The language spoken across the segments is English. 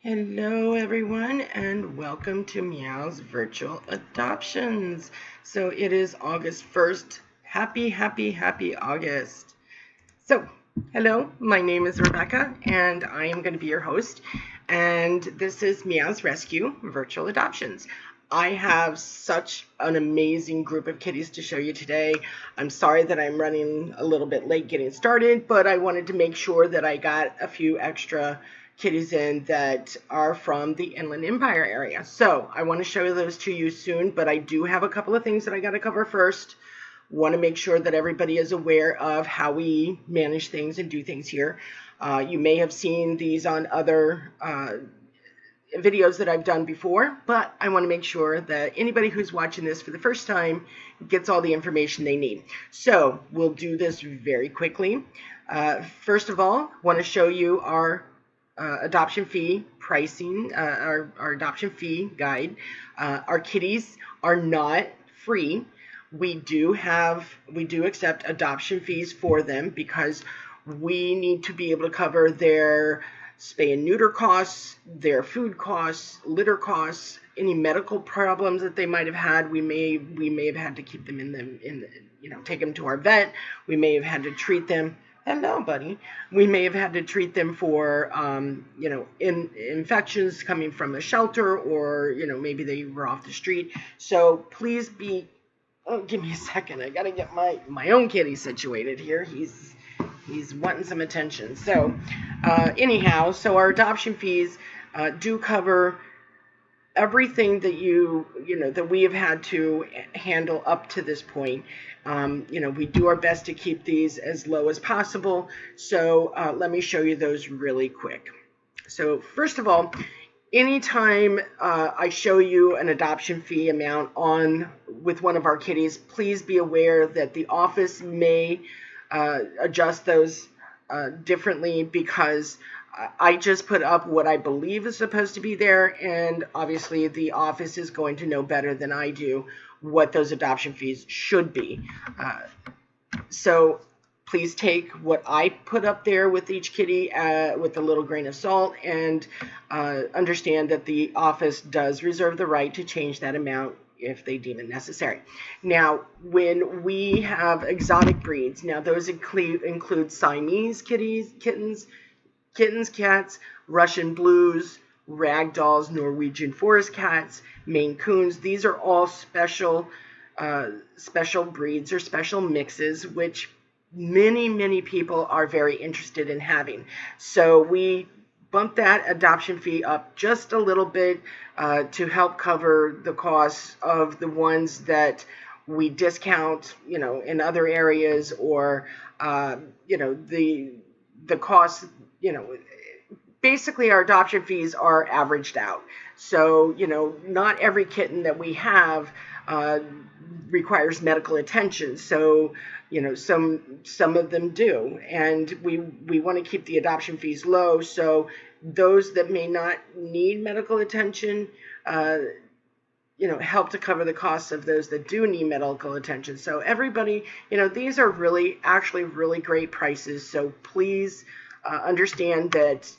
Hello everyone and welcome to Meow's Virtual Adoptions. So it is August 1st. Happy August. So, hello, my name is Rebecca and I am going to be your host. And this is MeoowzResQ Virtual Adoptions. I have such an amazing group of kitties to show you today. I'm sorry that I'm running a little bit late getting started, but I wanted to make sure that I got a few extra kitties in that are from the Inland Empire area. So I want to show those to you soon, but I do have a couple of things that I got to cover first. Want to make sure that everybody is aware of how we manage things and do things here. You may have seen these on other videos that I've done before, but I want to make sure that anybody who's watching this for the first time gets all the information they need. So we'll do this very quickly. First of all, I want to show you our adoption fee pricing, our adoption fee guide. Our kitties are not free. We do accept adoption fees for them because we need to be able to cover their spay and neuter costs, their food costs, litter costs, any medical problems that they might have had. We may have had to keep them take them to our vet. We may have had to treat them. Hello, buddy. We may have had to treat them for, infections coming from a shelter, or, maybe they were off the street. So please be, give me a second. I got to get my own kitty situated here. He's wanting some attention. So anyhow, so our adoption fees do cover everything that that we have had to handle up to this point. We do our best to keep these as low as possible. So let me show you those really quick. So first of all, anytime I show you an adoption fee amount with one of our kitties, please be aware that the office may adjust those differently, because I just put up what I believe is supposed to be there, and obviously the office is going to know better than I do what those adoption fees should be. So please take what I put up there with each kitty with a little grain of salt, and understand that the office does reserve the right to change that amount if they deem it necessary. Now, when we have exotic breeds, now those include Siamese kittens, cats, Russian blues, ragdolls, Norwegian forest cats, Maine Coons. These are all special breeds or special mixes, which many people are very interested in having. So we bump that adoption fee up just a little bit to help cover the costs of the ones that we discount, in other areas, or the costs. Basically our adoption fees are averaged out. So, not every kitten that we have requires medical attention. So, some of them do. And we want to keep the adoption fees low. So those that may not need medical attention, help to cover the costs of those that do need medical attention. So everybody, these are actually really great prices. So please understand that,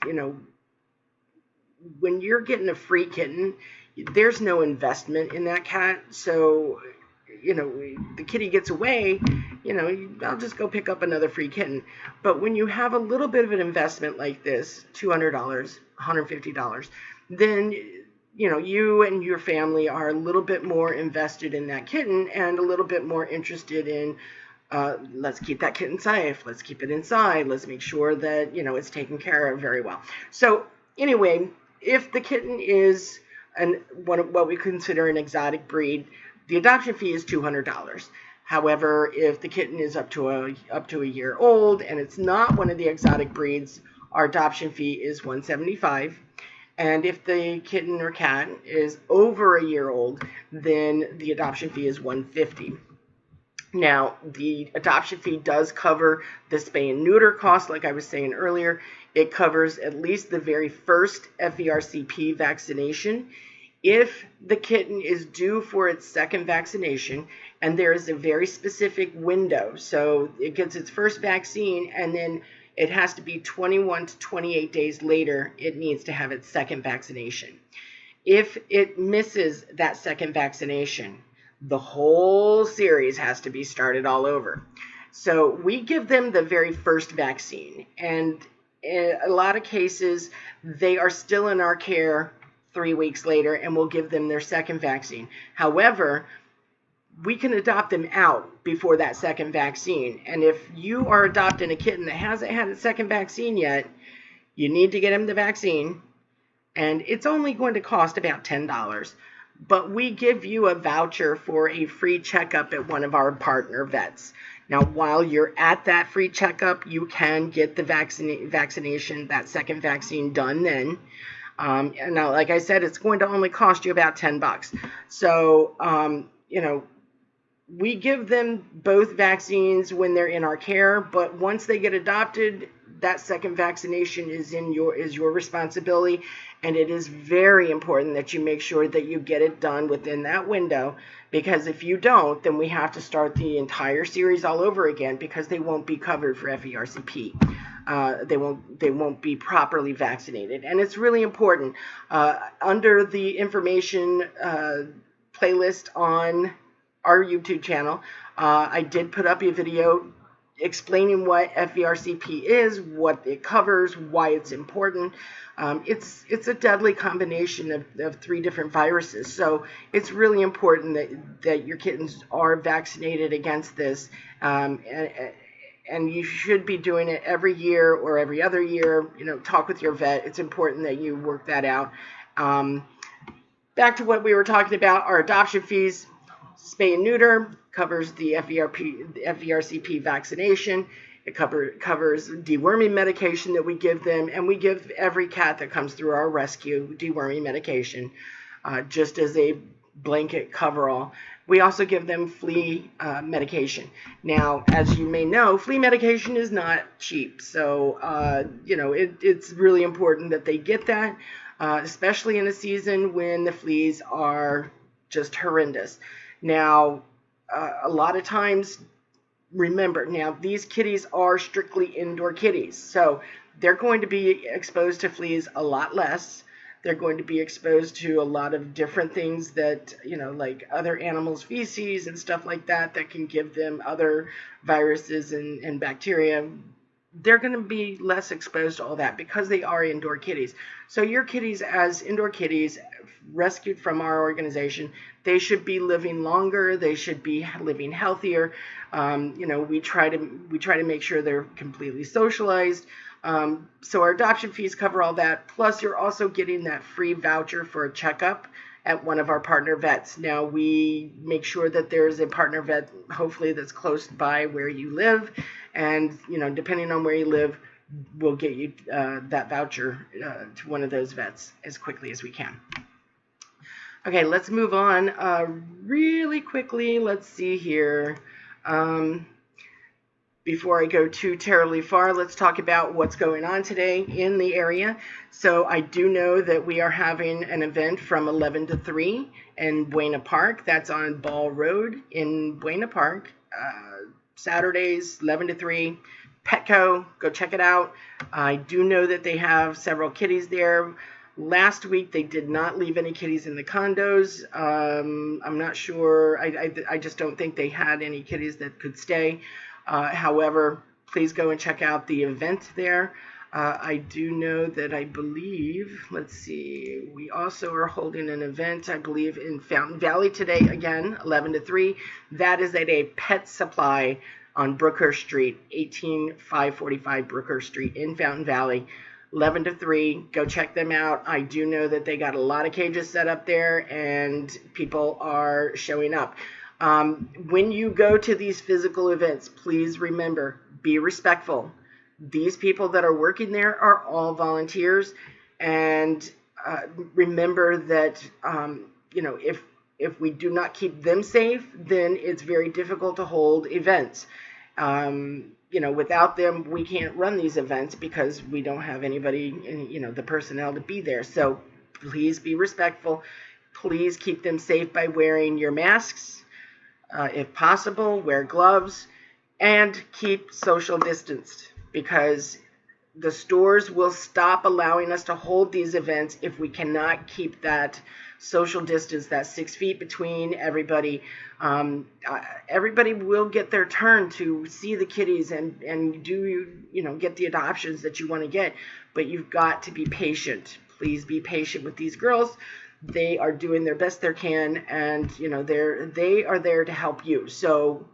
when you're getting a free kitten, there's no investment in that cat. So, the kitty gets away, I'll just go pick up another free kitten. But when you have a little bit of an investment like this, $200, $150, then, you and your family are a little bit more invested in that kitten and a little bit more interested in, let's keep that kitten safe. Let's keep it inside. Let's make sure that, it's taken care of very well. So anyway, if the kitten is what we consider an exotic breed, the adoption fee is $200. However, if the kitten is up to a year old and it's not one of the exotic breeds, our adoption fee is $175. And if the kitten or cat is over a year old, then the adoption fee is $150. Now, the adoption fee does cover the spay and neuter cost, like I was saying earlier. It covers at least the very first FERCP vaccination. If the kitten is due for its second vaccination, and there is a very specific window, so it gets its first vaccine, and then it has to be 21 to 28 days later, it needs to have its second vaccination. If it misses that second vaccination, the whole series has to be started all over. So we give them the very first vaccine, and in a lot of cases, they are still in our care 3 weeks later, and we'll give them their second vaccine. However, we can adopt them out before that second vaccine. And if you are adopting a kitten that hasn't had its second vaccine yet, you need to get them the vaccine. And it's only going to cost about $10. But we give you a voucher for a free checkup at one of our partner vets. Now, while you're at that free checkup, you can get the vaccination, that second vaccine done then. And now, like I said, it's going to only cost you about $10. So, we give them both vaccines when they're in our care, but once they get adopted, that second vaccination is your responsibility, and it is very important that you make sure that you get it done within that window, because if you don't, then we have to start the entire series all over again, because they won't be covered for FERCP. They won't be properly vaccinated, and it's really important. Under the information playlist on our YouTube channel, I did put up a video explaining what FERCP is, what it covers, why it's important. It's a deadly combination of 3 different viruses, so it's really important that your kittens are vaccinated against this, and you should be doing it every year or every other year. Talk with your vet. It's important that you work that out. Back to what we were talking about, our adoption fees. Spay and neuter covers the FERCP vaccination. It covers deworming medication that we give them, and we give every cat that comes through our rescue deworming medication, just as a blanket coverall. We also give them flea medication. Now, as you may know, flea medication is not cheap, so it's really important that they get that, especially in a season when the fleas are just horrendous. Now, a lot of times, remember, now these kitties are strictly indoor kitties, so they're going to be exposed to fleas a lot less. They're going to be exposed to a lot of different things that, like other animals' feces and stuff like that can give them other viruses and bacteria. They're going to be less exposed to all that because they are indoor kitties. So your kitties, as indoor kitties rescued from our organization, they should be living longer. They should be living healthier. We try to make sure they're completely socialized. So our adoption fees cover all that. Plus, you're also getting that free voucher for a checkup at one of our partner vets. Now, we make sure that there's a partner vet, hopefully, that's close by where you live. And, depending on where you live, we'll get you that voucher to one of those vets as quickly as we can. Okay, let's move on really quickly. Let's see here. Before I go too terribly far, let's talk about what's going on today in the area. So I do know that we are having an event from 11 to 3 in Buena Park. That's on Ball Road in Buena Park. Saturdays, 11 to 3. Petco, go check it out. I do know that they have several kitties there. Last week, they did not leave any kitties in the condos. I'm not sure. I just don't think they had any kitties that could stay. However, please go and check out the event there. I do know that I believe, let's see, we also are holding an event, I believe, in Fountain Valley today, again, 11 to 3. That is at a pet supply on Brookhurst Street, 18545 Brookhurst Street in Fountain Valley. 11 to 3, go check them out. I do know that they got a lot of cages set up there, and people are showing up. When you go to these physical events, please remember, be respectful. These people that are working there are all volunteers, and remember that if we do not keep them safe, then it's very difficult to hold events. Without them, we can't run these events because we don't have anybody, the personnel to be there. So please be respectful. Please keep them safe by wearing your masks. If possible, wear gloves and keep social distanced, because the stores will stop allowing us to hold these events if we cannot keep that social distance, that 6 feet between everybody. Everybody will get their turn to see the kitties and do get the adoptions that you want to get, but you've got to be patient. Please be patient with these girls. They are doing their best they can, and they are there to help you. So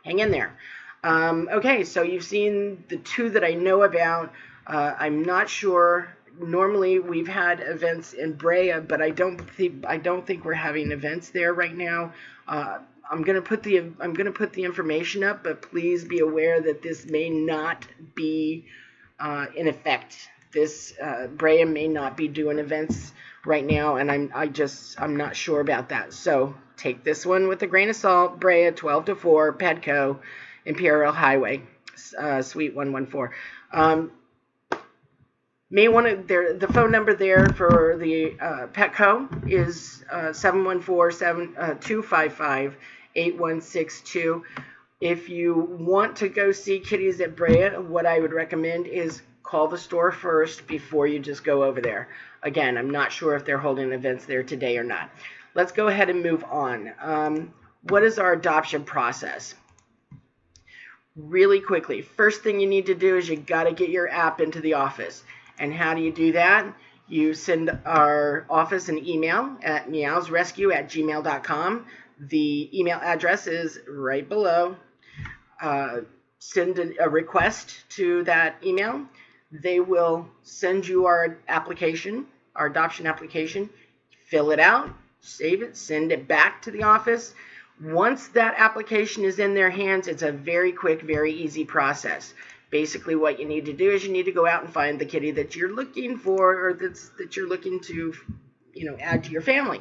hang in there. Okay, so you've seen the two that I know about. I'm not sure. Normally we've had events in Brea, but I don't think we're having events there right now. I'm gonna put the information up, but please be aware that this may not be in effect. This Brea may not be doing events right now, and I'm not sure about that. So take this one with a grain of salt. Brea 12 to 4 Petco, Imperial Highway, Suite 114. May want to. The phone number there for the Petco is 714-255-8162. If you want to go see kitties at Brea, what I would recommend is call the store first before you just go over there. Again, I'm not sure if they're holding events there today or not. Let's go ahead and move on. What is our adoption process? Really quickly, first thing you need to do is you got to get your app into the office. And how do you do that? You send our office an email at MeoowzResQ@gmail.com. The email address is right below. Send a request to that email. They will send you our application, our adoption application. Fill it out, save it, send it back to the office. Once that application is in their hands, it's a very quick, very easy process. Basically, what you need to do is you need to go out and find the kitty that you're looking for, or that you're looking to, add to your family.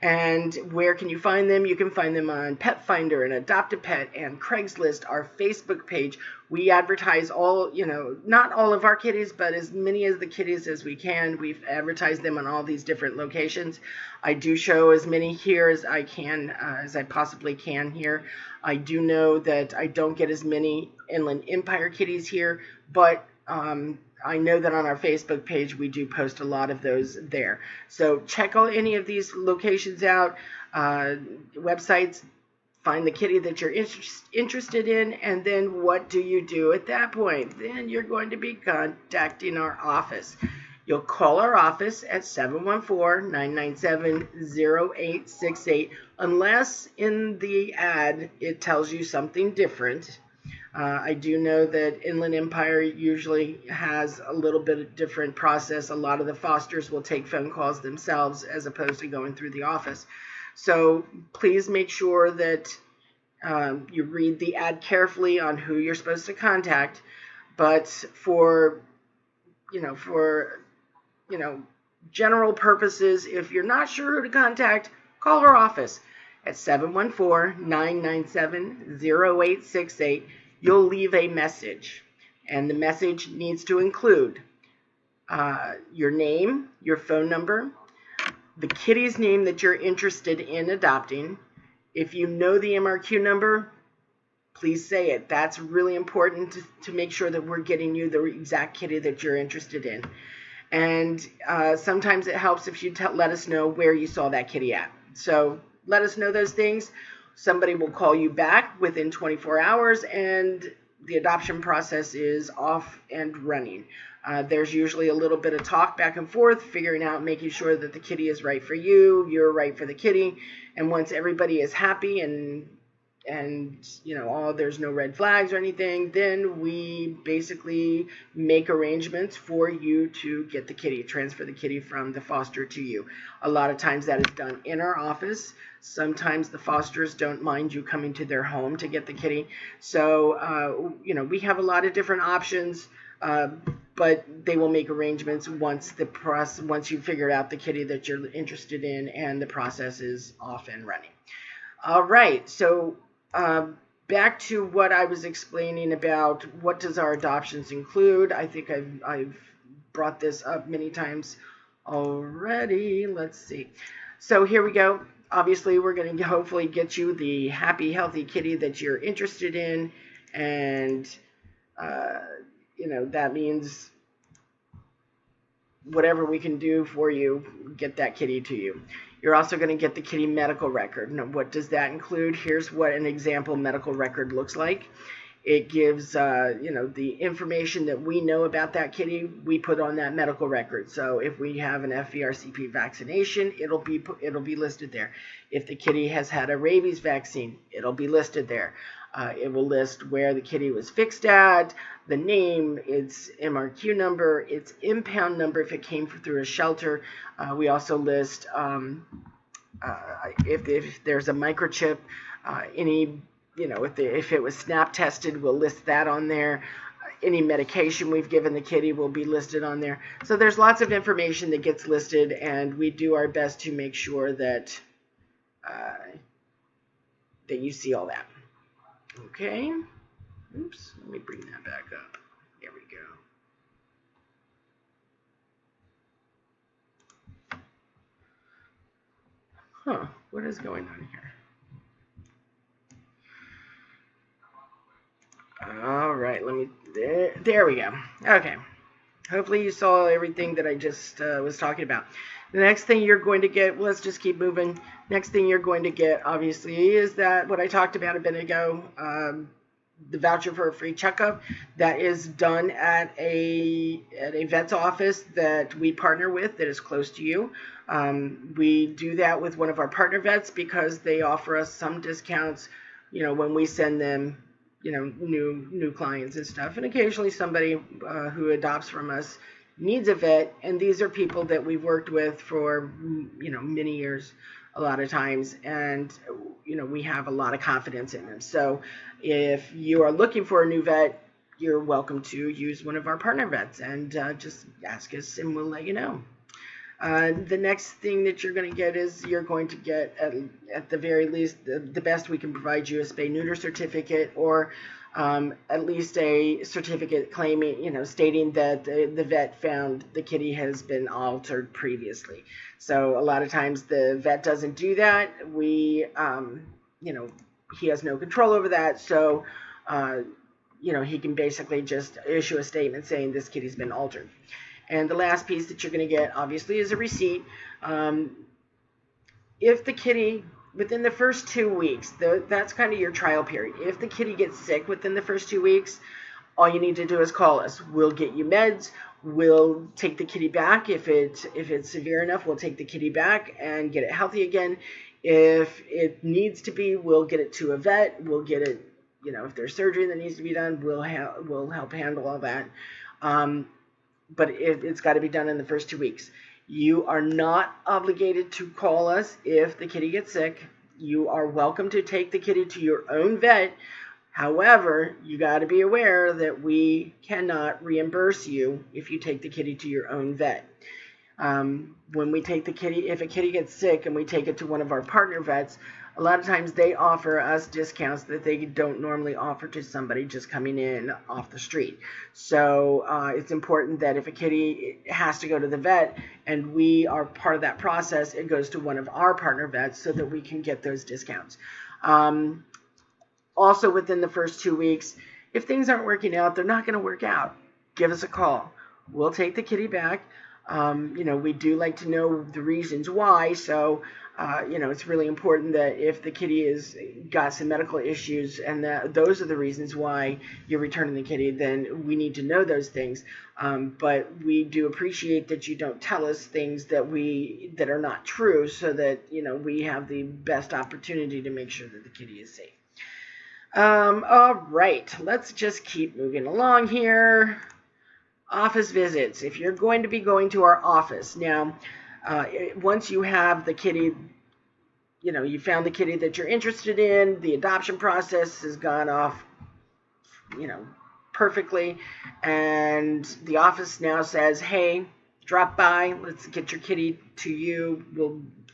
And where can you find them? You can find them on Pet Finder and Adopt a Pet and Craigslist, our Facebook page. We advertise not all of our kitties, but as many of the kitties as we can. We've advertised them on all these different locations. I do show as many here as I can, as I possibly can here. I do know that I don't get as many Inland Empire kitties here, but I know that on our Facebook page we do post a lot of those there. So check out any of these locations out, websites, find the kitty that you're interested in, and then what do you do at that point? Then you're going to be contacting our office. You'll call our office at 714-997-0868, unless in the ad it tells you something different. I do know that Inland Empire usually has a little bit of different process. A lot of the fosters will take phone calls themselves as opposed to going through the office. So please make sure that you read the ad carefully on who you're supposed to contact. But for general purposes, if you're not sure who to contact, call our office at 714-997-0868. You'll leave a message, and the message needs to include your name, your phone number, the kitty's name that you're interested in adopting. If you know the MRQ number, please say it. That's really important to make sure that we're getting you the exact kitty that you're interested in. And sometimes it helps if you let us know where you saw that kitty at. So let us know those things. Somebody will call you back within 24 hours, and the adoption process is off and running. There's usually a little bit of talk back and forth, figuring out, making sure that the kitty is right for you, you're right for the kitty. And once everybody is happy and there's no red flags or anything, then we basically make arrangements for you to get the kitty, transfer the kitty from the foster to you. A lot of times that is done in our office. Sometimes the fosters don't mind you coming to their home to get the kitty. So, we have a lot of different options, but they will make arrangements once you figure out the kitty that you're interested in and the process is off and running. All right, so back to what I was explaining about what does our adoptions include. I think I've brought this up many times already. Let's see. So here we go. Obviously, we're going to hopefully get you the happy, healthy kitty that you're interested in. And, that means whatever we can do for you, get that kitty to you. You're also going to get the kitty medical record. Now, what does that include? Here's what an example medical record looks like. It gives, the information that we know about that kitty, we put on that medical record. So if we have an FVRCP vaccination, it'll be listed there. If the kitty has had a rabies vaccine, it'll be listed there. It will list where the kitty was fixed at, the name, its MRQ number, its impound number if it came through a shelter. We also list if there's a microchip, if it was snap tested, we'll list that on there. Any medication we've given the kitty will be listed on there. So there's lots of information that gets listed, and we do our best to make sure that that you see all that. Okay. Oops. Let me bring that back up. There we go. Huh. What is going on here? All right, there we go. Okay, hopefully you saw everything that I just was talking about. The next thing you're going to get, let's just keep moving. Next thing you're going to get, obviously, is that what I talked about a minute ago, the voucher for a free checkup. That is done at a vet's office that we partner with that is close to you. We do that with one of our partner vets because they offer us some discounts, when we send them new clients and stuff. And occasionally somebody who adopts from us needs a vet, and these are people that we've worked with for many years a lot of times, and we have a lot of confidence in them. So if you are looking for a new vet, you're welcome to use one of our partner vets, and just ask us and we'll let you know. The next thing that you're going to get is you're going to get, at the very least, the best we can provide you, a spay-neuter certificate, or at least a certificate claiming, stating that the vet found the kitty has been altered previously. So a lot of times the vet doesn't do that. He has no control over that. So, he can basically just issue a statement saying this kitty's been altered. And the last piece that you're going to get, obviously, is a receipt. If the kitty, within the first 2 weeks, that's kind of your trial period. If the kitty gets sick within the first 2 weeks, all you need to do is call us. We'll get you meds. We'll take the kitty back. If it's severe enough, we'll take the kitty back and get it healthy again. If it needs to be, we'll get it to a vet. We'll get it, if there's surgery that needs to be done, we'll help handle all that. But it's got to be done in the first 2 weeks. You are not obligated to call us if the kitty gets sick. You are welcome to take the kitty to your own vet. However, you got to be aware that we cannot reimburse you if you take the kitty to your own vet. When we take the kitty, if a kitty gets sick and we take it to one of our partner vets, a lot of times they offer us discounts that they don't normally offer to somebody just coming in off the street. So it's important that if a kitty has to go to the vet and we are part of that process, it goes to one of our partner vets so that we can get those discounts. Also, within the first 2 weeks, if things aren't working out, they're not going to work out. Give us a call. We'll take the kitty back. We do like to know the reasons why. So, it's really important that if the kitty has got some medical issues and those are the reasons why you're returning the kitty, then we need to know those things. But we do appreciate that you don't tell us things that are not true, so that, we have the best opportunity to make sure that the kitty is safe. All right, let's just keep moving along here. Office visits. If you're going to be going to our office now, once you have the kitty, you found the kitty that you're interested in, the adoption process has gone off, perfectly, and the office now says, hey, drop by, let's get your kitty to you,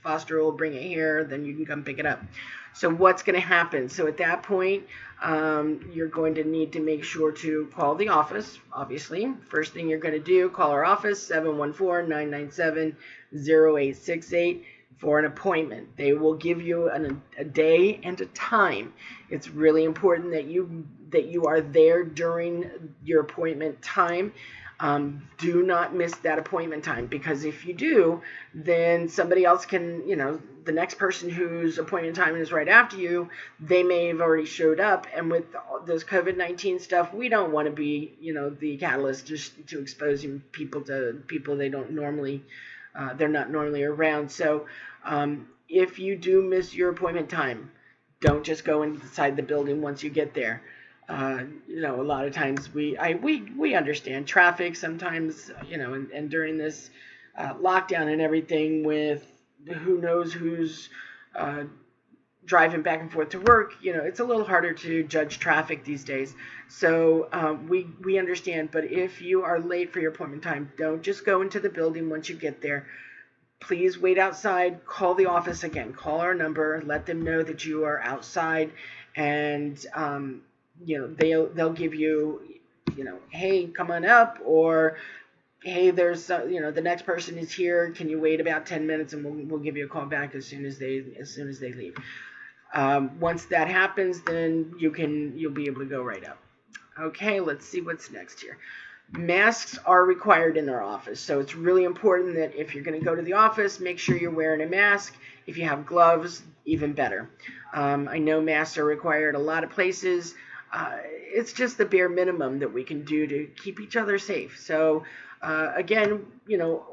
foster will bring it here, then you can come pick it up. So what's going to happen? So at that point, you're going to need to make sure to call the office, obviously. First thing you're going to do, call our office, 714-997-0868 for an appointment. They will give you a day and a time. It's really important that you are there during your appointment time. Do not miss that appointment time, because if you do, then somebody else can, the next person whose appointment time is right after you, they may have already showed up. And with this COVID-19 stuff, we don't want to be, the catalyst just to exposing people to people they don't normally, they're not normally around. So if you do miss your appointment time, don't just go inside the building once you get there. A lot of times we understand traffic sometimes, and during this lockdown and everything, with who knows who's driving back and forth to work, it's a little harder to judge traffic these days. So we understand, but if you are late for your appointment time, don't just go into the building once you get there. Please wait outside, call the office again, call our number, let them know that you are outside, and they'll give you, hey, come on up, or hey, there's the next person is here, can you wait about 10 minutes, and we'll give you a call back as soon as they leave. Once that happens, then you'll be able to go right up. Okay, let's see what's next here. Masks are required in our office, so it's really important that if you're going to go to the office, make sure you're wearing a mask. If you have gloves, even better. I know masks are required a lot of places. It's just the bare minimum that we can do to keep each other safe. So again,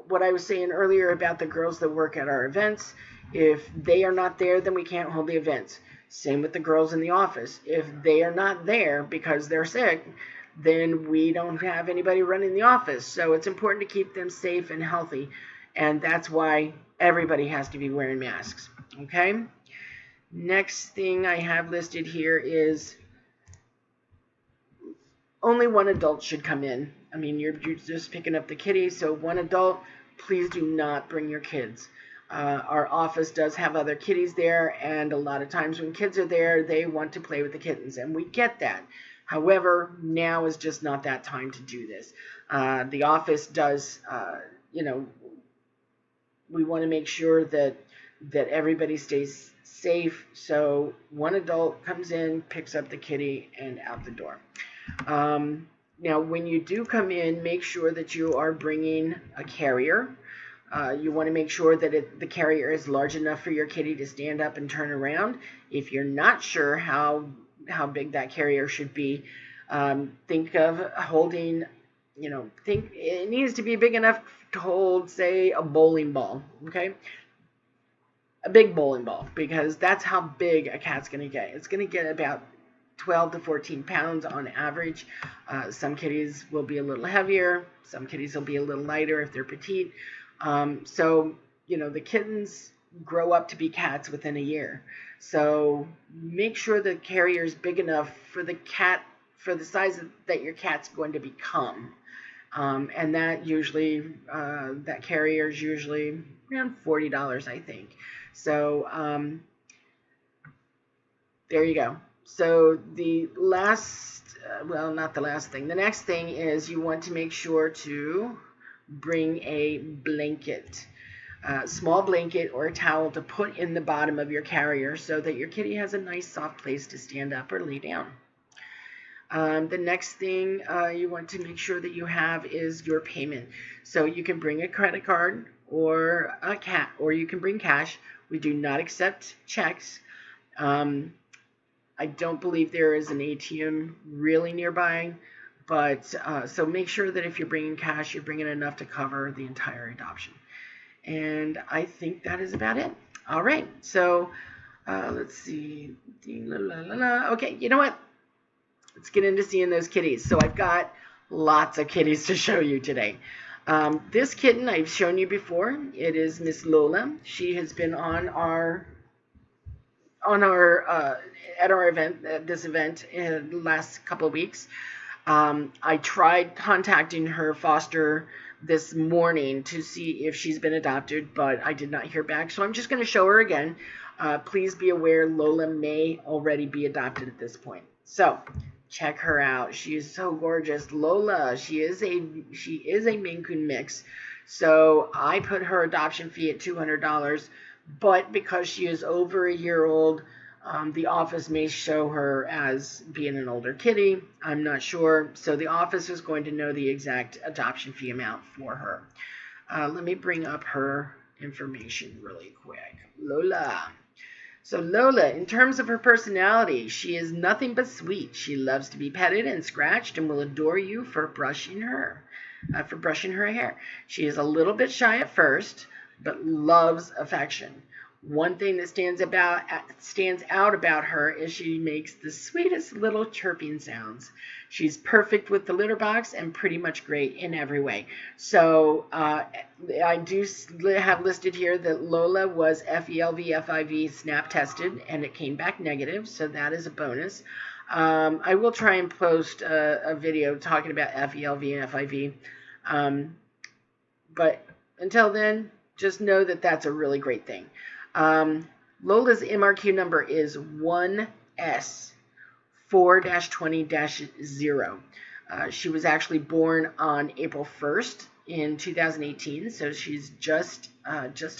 what I was saying earlier about the girls that work at our events, if they are not there, then we can't hold the events. Same with the girls in the office. If they are not there because they're sick, then we don't have anybody running the office. So it's important to keep them safe and healthy, and that's why everybody has to be wearing masks. Okay? Next thing I have listed here is only one adult should come in. I mean, you're just picking up the kitty, so one adult. Please do not bring your kids. Our office does have other kitties there, and a lot of times when kids are there, they want to play with the kittens, and we get that. However, now is just not that time to do this. The office does, we want to make sure that everybody stays safe. So one adult comes in, picks up the kitty, and out the door. Now, when you do come in, make sure that you are bringing a carrier. You want to make sure that the carrier is large enough for your kitty to stand up and turn around. If you're not sure how big that carrier should be, think of holding, think it needs to be big enough to hold, say, a bowling ball, okay? A big bowling ball, because that's how big a cat's going to get. It's going to get about 12 to 14 pounds on average. Some kitties will be a little heavier. Some kitties will be a little lighter if they're petite. So, the kittens grow up to be cats within a year. So make sure the carrier is big enough for the size that your cat's going to become. And that usually, that carrier is usually around $40, I think. So there you go. So the last, well, not the last thing. The next thing is you want to make sure to bring a blanket. Small blanket or a towel to put in the bottom of your carrier so that your kitty has a nice soft place to stand up or lay down. The next thing you want to make sure that you have is your payment. So you can bring a credit card or or you can bring cash. We do not accept checks. I don't believe there is an ATM really nearby, but so make sure that if you're bringing cash, you're bringing enough to cover the entire adoption. And I think that is about it. All right, so let's see. Okay, you know what? Let's get into seeing those kitties. So I've got lots of kitties to show you today. This kitten I've shown you before. It is Miss Lola. She has been on our at our event, this event, in the last couple of weeks. I tried contacting her foster this morning to see if she's been adopted, but I did not hear back. So I'm just going to show her again. Please be aware Lola may already be adopted at this point. So check her out. She is so gorgeous. Lola, she is a Maine Coon mix. So I put her adoption fee at $200, but because she is over a year old, The office may show her as being an older kitty. I'm not sure. So the office is going to know the exact adoption fee amount for her. Let me bring up her information really quick. Lola. So Lola, in terms of her personality, she is nothing but sweet. She loves to be petted and scratched and will adore you for brushing her hair. She is a little bit shy at first, but loves affection. One thing that stands out about her is she makes the sweetest little chirping sounds. She's perfect with the litter box and pretty much great in every way. So I do have listed here that Lola was FELV snap tested and it came back negative, so that is a bonus. I will try and post a video talking about FELV and FIV. But until then, just know that that's a really great thing. Lola's MRQ number is 1S 4-20-0. She was actually born on April 1st in 2018, so she's just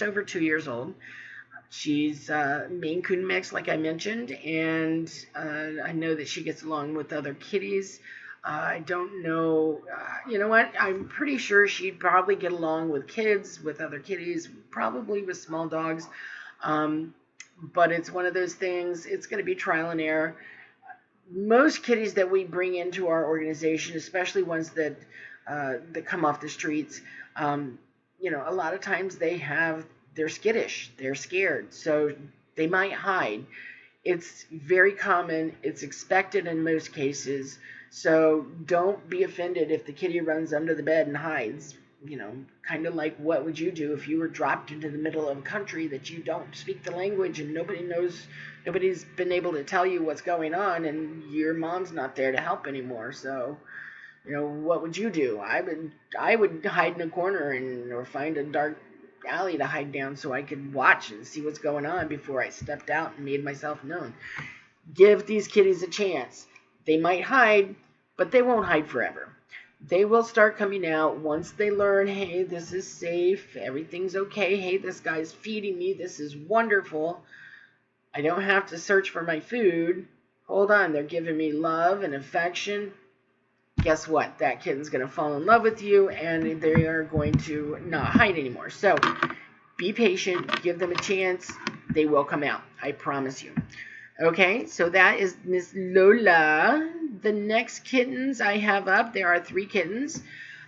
over 2 years old. She's Maine Coon mix, like I mentioned, and I know that she gets along with other kitties. I don't know, you know what, I'm pretty sure she'd probably get along with kids, with other kitties, probably with small dogs, but it's one of those things, it's going to be trial and error. Most kitties that we bring into our organization, especially ones that come off the streets, you know, a lot of times they're skittish, they're scared, so they might hide. It's very common, it's expected in most cases, so don't be offended if the kitty runs under the bed and hides. You know, kind of like what would you do if you were dropped into the middle of a country that you don't speak the language and nobody's been able to tell you what's going on and your mom's not there to help anymore. So, you know, what would you do? I would hide in a corner or find a dark alley to hide down so I could watch and see what's going on before I stepped out and made myself known. Give these kitties a chance. They might hide, but they won't hide forever. They will start coming out once they learn, hey, this is safe, everything's okay, hey, this guy's feeding me, this is wonderful, I don't have to search for my food, hold on, they're giving me love and affection. Guess what? That kitten's going to fall in love with you, and they are going to not hide anymore. So be patient, give them a chance, they will come out, I promise you. Okay, so that is Miss Lola. The next kittens I have up, there are 3 kittens.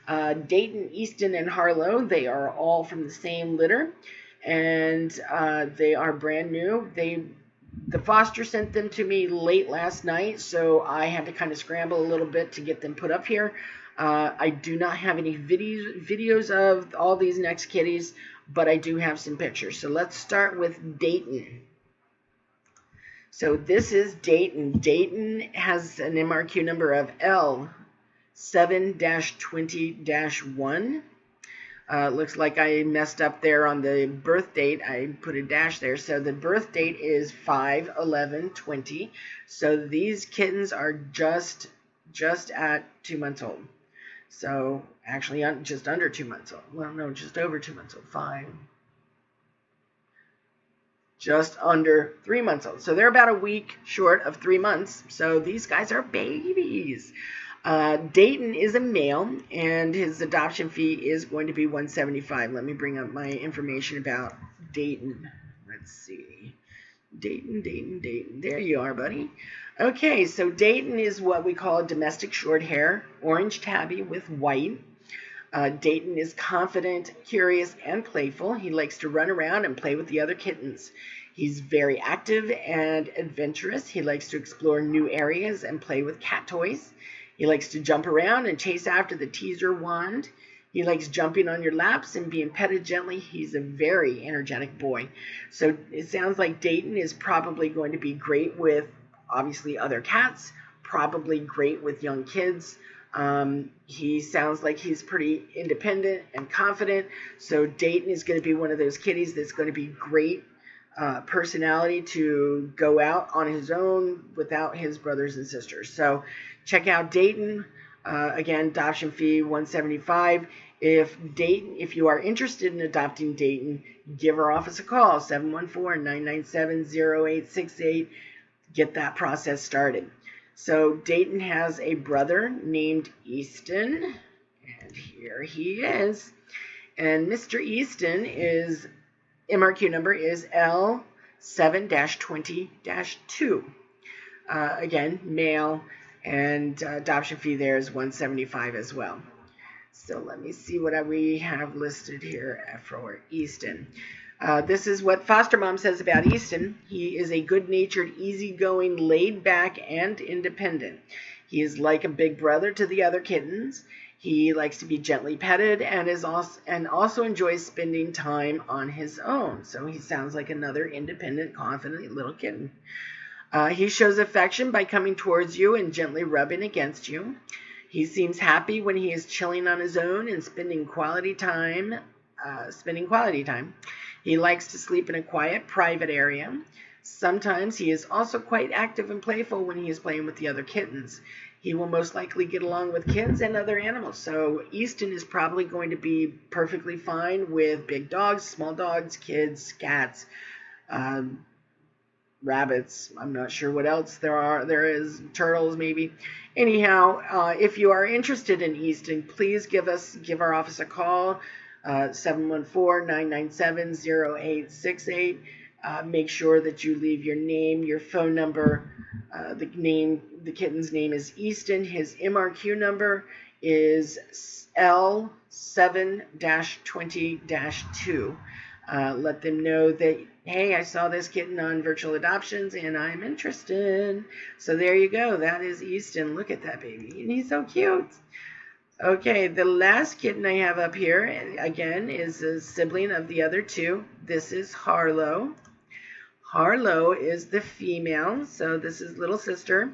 Dayton, Easton, and Harlow. They are all from the same litter, and they are brand new. The foster sent them to me late last night, so I had to kind of scramble a little bit to get them put up here. I do not have any videos of all these next kitties, but I do have some pictures. So let's start with Dayton. So this is Dayton. Dayton has an MRQ number of L7-20-1. Looks like I messed up there on the birth date. I put a dash there. So the birth date is 5/11/20. So these kittens are just at 2 months old. So actually just under 2 months old. Well, no, just over 2 months old. Just under 3 months old. So they're about a week short of 3 months. So these guys are babies. Dayton is a male, and his adoption fee is going to be $175. Let me bring up my information about Dayton. Let's see. Dayton. There you are, buddy. Okay, so Dayton is what we call a domestic short hair, orange tabby with white. Dayton is confident, curious, and playful. He likes to run around and play with the other kittens. He's very active and adventurous. He likes to explore new areas and play with cat toys. He likes to jump around and chase after the teaser wand. He likes jumping on your laps and being petted gently. He's a very energetic boy. So it sounds like Dayton is probably going to be great with, obviously, other cats, probably great with young kids. He sounds like he's pretty independent and confident. So Dayton is going to be one of those kitties that's going to be great personality to go out on his own without his brothers and sisters. So check out Dayton. Again, adoption fee $175. If you are interested in adopting Dayton, give our office a call, 714-997-0868. Get that process started. So Dayton has a brother named Easton, and here he is. And Mr. Easton is MRQ number is L7-20-2. Again, male, and adoption fee there is $175 as well. So let me see what we have listed here for Easton. This is what foster mom says about Easton. He is a good-natured, easygoing, laid-back, and independent. He is like a big brother to the other kittens. He likes to be gently petted and also enjoys spending time on his own. So he sounds like another independent, confident little kitten. He shows affection by coming towards you and gently rubbing against you. He seems happy when he is chilling on his own and spending quality time. He likes to sleep in a quiet, private area. Sometimes he is also quite active and playful when he is playing with the other kittens. He will most likely get along with kids and other animals. So Easton is probably going to be perfectly fine with big dogs, small dogs, kids, cats, rabbits. I'm not sure what else there is, turtles maybe. Anyhow, if you are interested in Easton, please give our office a call, 714-997-0868. Make sure that you leave your name, your phone number. The kitten's name is Easton. His MRQ number is L7-20-2. Let them know that, hey, I saw this kitten on Virtual Adoptions and I'm interested. So there you go. That is Easton. Look at that baby. And he's so cute. Okay, the last kitten I have up here, again, is a sibling of the other two. This is Harlow. Harlow is the female, so this is little sister.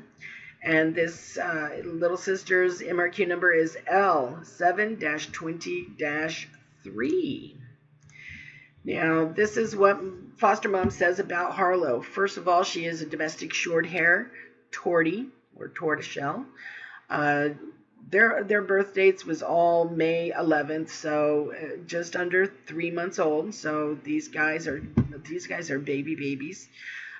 And this little sister's MRQ number is L7-20-3. Now, this is what foster mom says about Harlow. First of all, she is a domestic short hair tortie or tortoiseshell. Their birth dates was all May 11th, so just under 3 months old. So these guys are baby babies.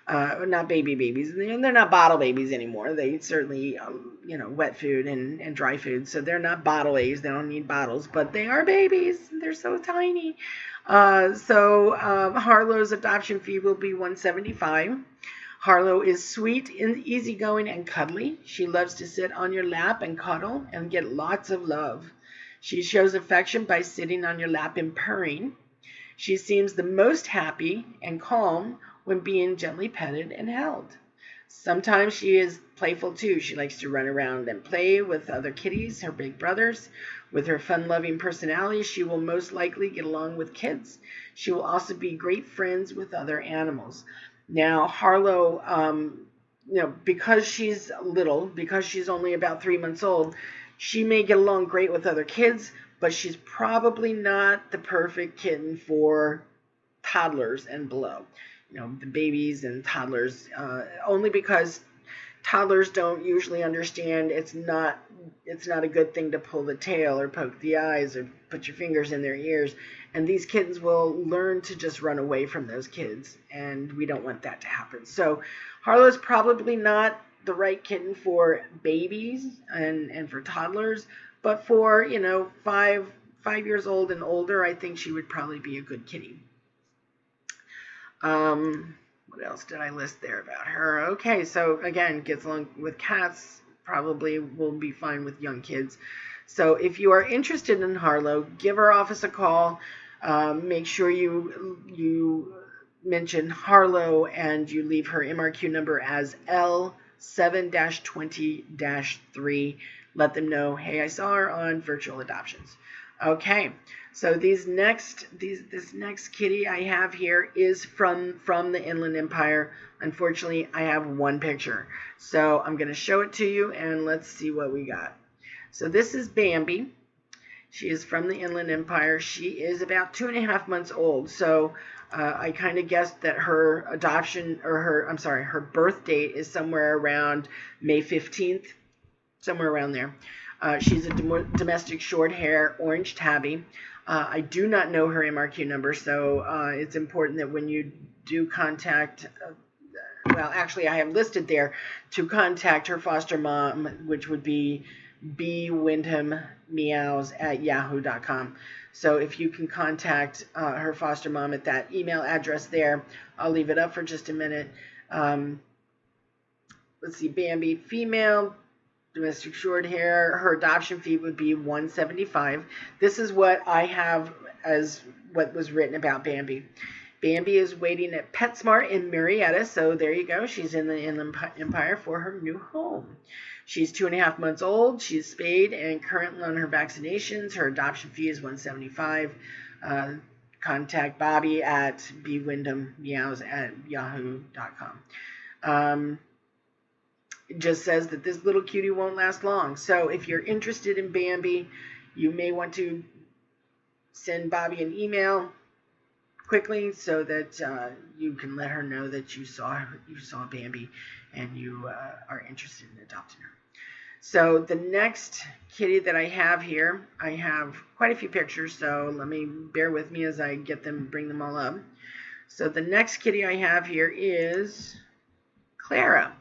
Not baby babies, and they're not bottle babies anymore. They certainly, wet food and dry food. So they're not bottle aged. They don't need bottles, but they are babies. They're so tiny. Harlow's adoption fee will be $175. Harlow is sweet and easygoing and cuddly. She loves to sit on your lap and cuddle and get lots of love. She shows affection by sitting on your lap and purring. She seems the most happy and calm when being gently petted and held. Sometimes she is playful too. She likes to run around and play with other kitties, her big brothers. With her fun-loving personality, she will most likely get along with kids. She will also be great friends with other animals. Now, Harlow, because she's little, because she's only about 3 months old, she may get along great with other kids, but she's probably not the perfect kitten for toddlers and below. The babies and toddlers, only because toddlers don't usually understand it's not a good thing to pull the tail or poke the eyes or put your fingers in their ears. And these kittens will learn to just run away from those kids, and we don't want that to happen. So Harlow's probably not the right kitten for babies and for toddlers, but for 5 years old and older, I think she would probably be a good kitty. What else did I list there about her? Okay, so again, gets along with cats, probably will be fine with young kids. So if you are interested in Harlow, give our office a call. Make sure you mention Harlow and you leave her MRQ number as L7-20-3. Let them know, hey, I saw her on Virtual Adoptions. Okay, so this next kitty I have here is from the Inland Empire. Unfortunately, I have one picture. So I'm going to show it to you, and let's see what we got. So this is Bambi. She is from the Inland Empire. She is about 2.5 months old. So I kind of guessed that her her birth date is somewhere around May 15th, somewhere around there. She's a domestic short hair orange tabby. I do not know her MRQ number, so it's important that when you do contact, well, actually I have listed there to contact her foster mom, which would be bwyndhammeows@yahoo.com. So if you can contact her foster mom at that email address there, I'll leave it up for just a minute. Let's see, Bambi, female, domestic short hair. Her adoption fee would be $175. This is what I have as what was written about Bambi. Bambi is waiting at PetSmart in Marietta, so there you go. She's in the Inland Empire for her new home. She's 2.5 months old. She's spayed and currently on her vaccinations. Her adoption fee is $175. Contact Bobby at bwyndhammeows@yahoo.com. It just says that this little cutie won't last long. So if you're interested in Bambi, you may want to send Bobby an email quickly so that you can let her know that you saw Bambi and you are interested in adopting her. So the next kitty that I have here, I have quite a few pictures, so let me bear with me as I bring them all up. So the next kitty I have here is Clara.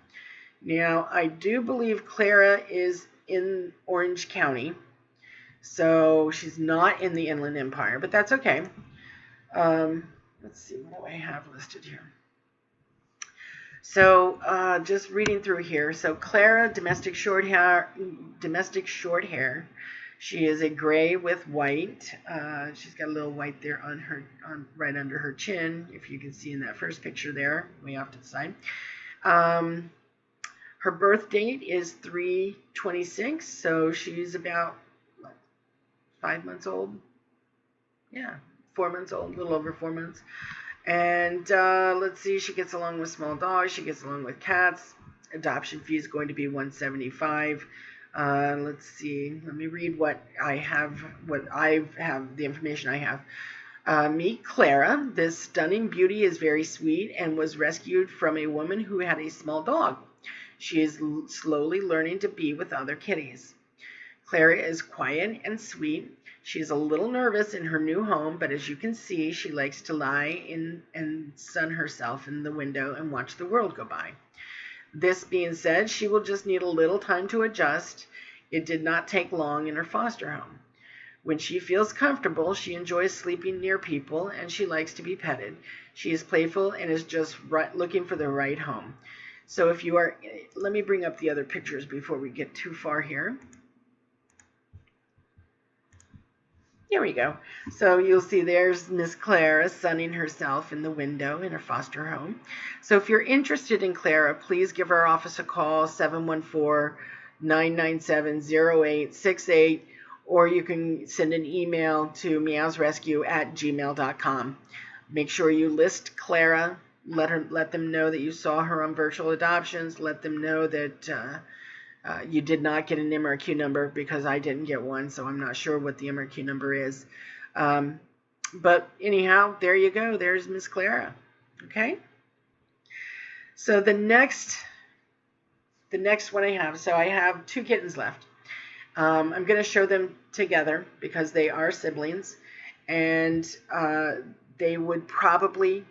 Now, I do believe Clara is in Orange County, so she's not in the Inland Empire, but that's okay. Let's see, what do I have listed here? So, just reading through here. So, Clara, domestic short hair. She is a gray with white. She's got a little white there right under her chin, if you can see in that first picture there, way off to the side. Her birth date is 3/26, so she's about 5 months old. Yeah, 4 months old, a little over 4 months. And let's see, she gets along with small dogs. She gets along with cats. Adoption fee is going to be $175. Let's see. Let me read what I have, the information I have. Meet Clara. This stunning beauty is very sweet and was rescued from a woman who had a small dog. She is slowly learning to be with other kitties. Clara is quiet and sweet. She is a little nervous in her new home, but as you can see, she likes to lie in and sun herself in the window and watch the world go by. This being said, she will just need a little time to adjust. It did not take long in her foster home. When she feels comfortable, she enjoys sleeping near people and she likes to be petted. She is playful and is just looking for the right home. So if you are, let me bring up the other pictures before we get too far here. Here we go. So you'll see there's Miss Clara sunning herself in the window in her foster home. So if you're interested in Clara, please give our office a call, 714-997-0868, or you can send an email to MeoowzResQ@gmail.com. Make sure you list Clara. Let them know that you saw her on virtual adoptions. Let them know that you did not get an MRQ number, because I didn't get one, so I'm not sure what the MRQ number is. But anyhow, there you go. There's Miss Clara. Okay? So the next one I have, so I have 2 kittens left. I'm going to show them together because they are siblings, and they would probably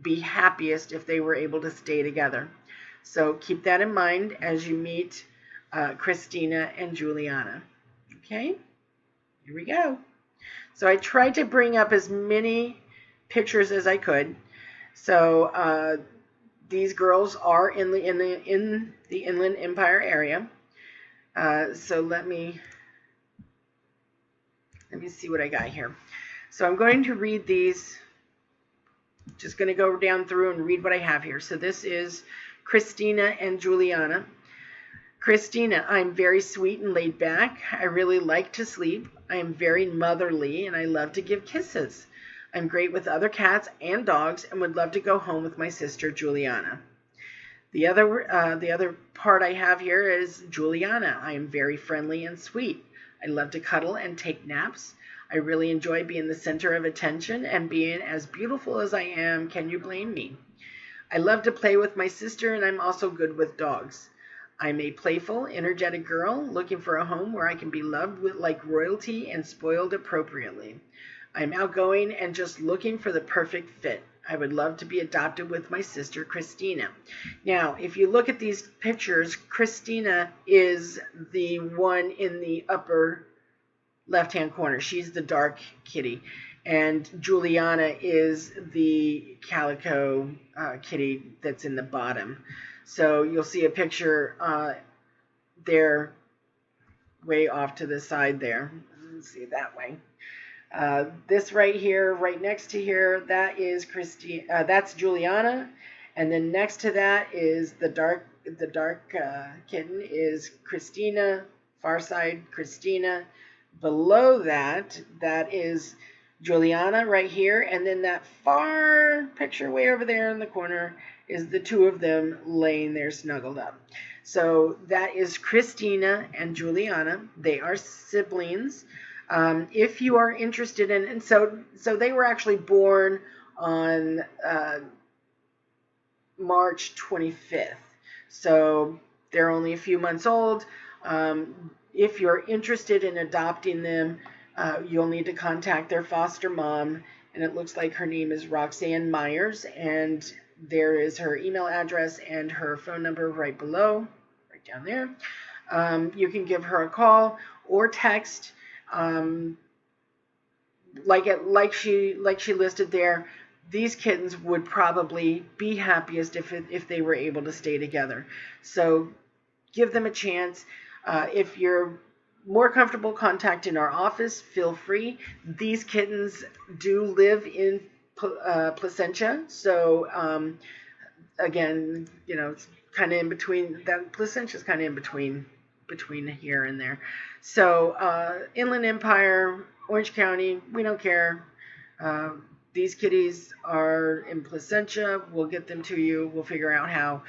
be happiest if they were able to stay together. So keep that in mind as you meet Christina and Juliana. Okay, here we go. So I tried to bring up as many pictures as I could. So these girls are in the Inland Empire area. So let me see what I got here. So I'm going to read these. Just going to go down through and read what I have here. So this is Christina and Juliana. Christina, I'm very sweet and laid back. I really like to sleep. I am very motherly and I love to give kisses. I'm great with other cats and dogs and would love to go home with my sister Juliana. The other part I have here is Juliana. I am very friendly and sweet. I love to cuddle and take naps. I really enjoy being the center of attention and being as beautiful as I am. Can you blame me? I love to play with my sister and I'm also good with dogs. I'm a playful, energetic girl looking for a home where I can be loved with like royalty and spoiled appropriately. I'm outgoing and just looking for the perfect fit. I would love to be adopted with my sister, Christina. Now, if you look at these pictures, Christina is the one in the upper left-hand corner. She's the dark kitty. And Juliana is the calico kitty that's in the bottom. So you'll see a picture there way off to the side there. Let's see that way. This right here, right next to here, that is that's Juliana, and then next to that is the dark kitten is Christina, far side Christina. Below that, that is Juliana right here, and then that far picture way over there in the corner is the two of them laying there snuggled up. So that is Christina and Juliana. They are siblings. If you are interested in, and so they were actually born on March 25th. So they're only a few months old. If you're interested in adopting them, you'll need to contact their foster mom, and it looks like her name is Roxanne Myers, and there is her email address and her phone number right below, right down there. You can give her a call or text. Like she listed there, these kittens would probably be happiest if they were able to stay together. So give them a chance. If you're more comfortable contacting our office, feel free. These kittens do live in Placentia, so again, you know, it's kind of in between. That Placentia is kind of in between here and there. So Inland Empire, Orange County, we don't care. These kitties are in Placentia. We'll get them to you. We'll figure out how.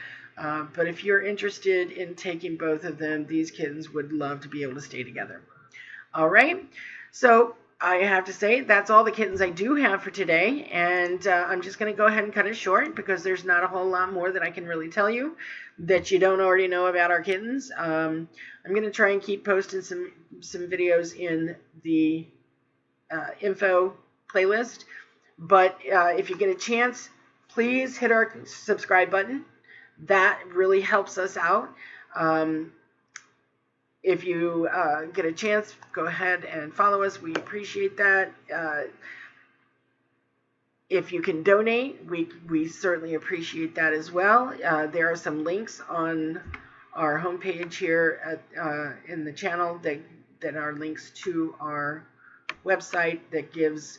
But if you're interested in taking both of them, these kittens would love to be able to stay together. All right. So I have to say that's all the kittens I do have for today. And I'm just going to go ahead and cut it short because there's not a whole lot more that I can really tell you that you don't already know about our kittens. I'm going to try and keep posting some videos in the info playlist. But if you get a chance, please hit our subscribe button. That really helps us out. If you get a chance, go ahead and follow us. We appreciate that. If you can donate, we certainly appreciate that as well. There are some links on our homepage here in the channel that are links to our website that gives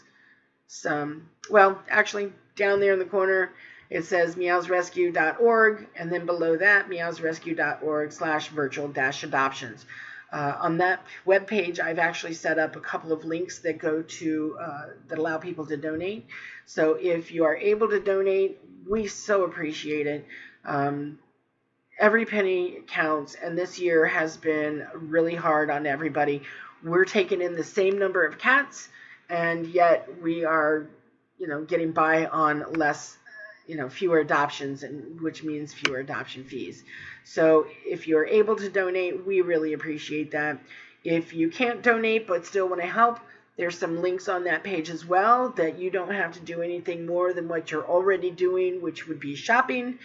some, well, actually down there in the corner it says MeoowzResQ.org, and then below that, MeoowzResQ.org/virtual-adoptions. On that web page, I've actually set up a couple of links that go to that allow people to donate. So if you are able to donate, we so appreciate it. Every penny counts, and this year has been really hard on everybody. We're taking in the same number of cats, and yet we are, you know, getting by on less, fewer adoptions, and which means fewer adoption fees. So if you're able to donate, we really appreciate that. If you can't donate but still want to help, there's some links on that page as well that you don't have to do anything more than what you're already doing, which would be shopping.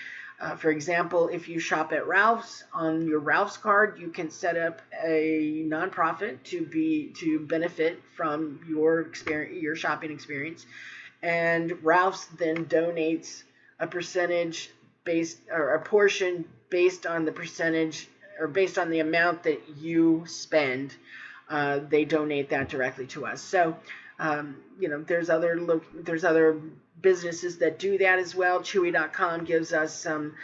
For example, if you shop at Ralph's, on your Ralph's card, you can set up a nonprofit to benefit from your shopping experience, and Ralph's then donates a percentage a portion based on the percentage or based on the amount that you spend. They donate that directly to us. So, there's other businesses that do that as well. Chewy.com gives us some,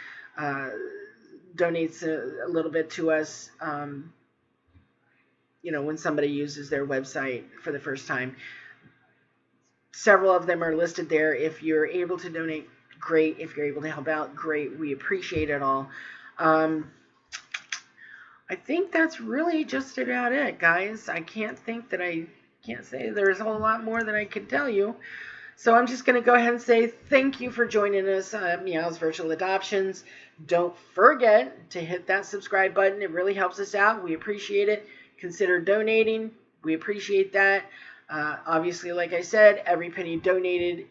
donates a little bit to us, when somebody uses their website for the first time. Several of them are listed there. If you're able to donate, great. If you're able to help out, great. We appreciate it all. I think that's really just about it, guys. I can't say there's a whole lot more that I could tell you. So I'm just going to go ahead and say thank you for joining us on Meow's Virtual Adoptions. Don't forget to hit that subscribe button. It really helps us out. We appreciate it. Consider donating. We appreciate that. Obviously, like I said, every penny donated,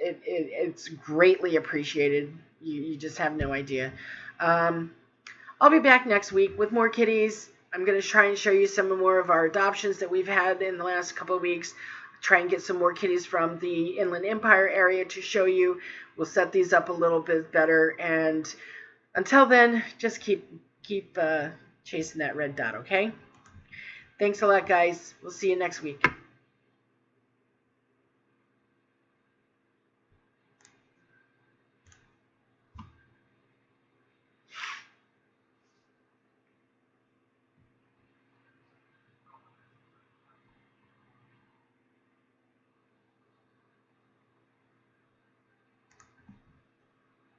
it's greatly appreciated. You just have no idea. I'll be back next week with more kitties. I'm going to try and show you some more of our adoptions that we've had in the last couple of weeks. Try and get some more kitties from the Inland Empire area to show you. We'll set these up a little bit better. And until then, just keep chasing that red dot, okay? Thanks a lot, guys. We'll see you next week.